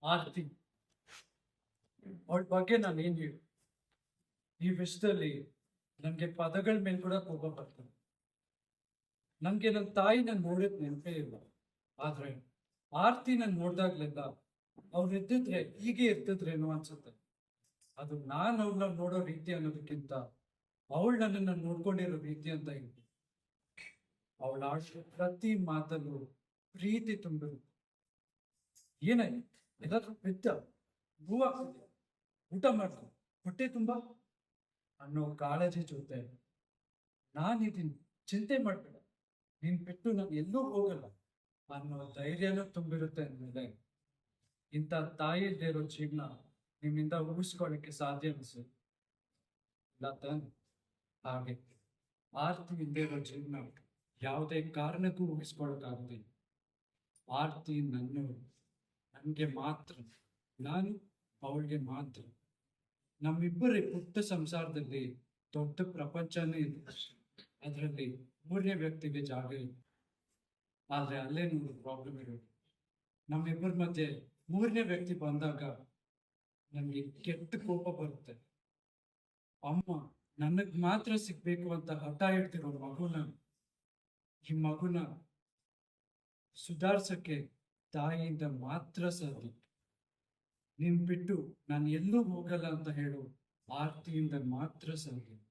ಆರ್ತಿ ಅವಳ ಬಗ್ಗೆ ನಾನು ಏನ್ ಹೇಳಿ ಈ ವಿಷಯದಲ್ಲಿ ನನಗೆ ಪದಗಳ ಮೇಲೆ ಕೂಡ ಕೋಪ ಬರ್ತದೆ. ನನಗೆ ನನ್ನ ತಾಯಿ ನಾನು ನೋಡಿದ ನೆನಪೇ ಇಲ್ಲ. ಆದ್ರೆ ಆರ್ತಿ ನಾನು ನೋಡ್ದಾಗ್ಲೆಲ್ಲ ಅವ್ರು ಇದ್ದಿದ್ರೆ ಹೀಗೆ ಇರ್ತಿದ್ರೇನೋ ಅನ್ಸುತ್ತೆ. ಅದು ನಾನು ಅವ್ಳನ್ನ ನೋಡೋ ರೀತಿ ಅನ್ನೋದಕ್ಕಿಂತ ಅವಳು ನನ್ನನ್ನು ನೋಡ್ಕೊಂಡಿರೋ ರೀತಿ ಅಂತ ಹೇಳಿ ಅವಳ ಆಡ್ಸೋ ಪ್ರತಿ ಮಾತಲ್ಲೂ ಪ್ರೀತಿ ತುಂಬಿರು. ಏನಾಯ್ತು ಎಲ್ಲಾದ್ರೂ ಬಿದ್ದ ಹೂವಾಗ್ತಿದ್ಯಾ, ಊಟ ಮಾಡ್ಕೊ, ಹೊಟ್ಟೆ ತುಂಬಾ ಅನ್ನೋ ಕಾಳಜಿ ಜೊತೆ ನಾನಿದ್ದೀನಿ, ಚಿಂತೆ ಮಾಡ್ಬೇಡ, ನೀನ್ ಬಿಟ್ಟು ನಾನು ಎಲ್ಲೂ ಹೋಗಲ್ಲ ಅನ್ನೋ ಧೈರ್ಯನೂ ತುಂಬಿರುತ್ತೆ ಅಂದ್ಮೇಲೆ ಇಂಥ ತಾಯಿ ಇಲ್ದೇ ಇರೋ ಜೀವನ ನಿಮ್ಮಿಂದ ಉಳಿಸ್ಕೊಳ್ಳಿಕ್ಕೆ ಸಾಧ್ಯ ಅನ್ಸುತ್ತೆ ಇಲ್ಲ ತಾನೆ? ಹಾಗೆ ಆರ್ತಿ ಇಲ್ದೇ ಇರೋ ಜೀವನ ಯಾವುದೇ ಕಾರಣಕ್ಕೂ ಊಹಿಸ್ಕೊಳಕ್ಕಾಗೋದಿಲ್ಲ. ಆರ್ತಿ ನನಗೆ ಮಾತ್ರ, ನಾನು ಅವಳಿಗೆ ಮಾತ್ರ. ನಮ್ಮಿಬ್ಬರ ಪುಟ್ಟ ಸಂಸಾರದಲ್ಲಿ ದೊಡ್ಡ ಪ್ರಪಂಚನೇ ಇದೆ. ಅದರಲ್ಲಿ ಮೂರನೇ ವ್ಯಕ್ತಿಗೆ ಜಾಗ ಇಲ್ಲ. ಆದ್ರೆ ಅಲ್ಲೇ ನಮ್ಗೆ ಪ್ರಾಬ್ಲಮ್ ಇರೋದು. ನಮ್ಮಿಬ್ಬರ ಮಧ್ಯೆ ಮೂರನೇ ವ್ಯಕ್ತಿ ಬಂದಾಗ ನನಗೆ ಕೆಟ್ಟ ಕೋಪ ಬರುತ್ತೆ. ಅಮ್ಮ ನನಗ್ ಮಾತ್ರ ಸಿಗ್ಬೇಕು ಅಂತ ಹಠ ಇಡ್ತಿರೋ ಈ ಮಗುನ ಸುಧಾರ್ಸಕ್ಕೆ ತಾಯಿಯಿಂದ ಮಾತ್ರ ಸಾಧ್ಯ. ನೀನ್ ಬಿಟ್ಟು ನಾನು ಎಲ್ಲೂ ಹೋಗಲ್ಲ ಅಂತ ಹೇಳೋ ಆರ್ತಿಯಿಂದ ಮಾತ್ರ ಸಾಧ್ಯ.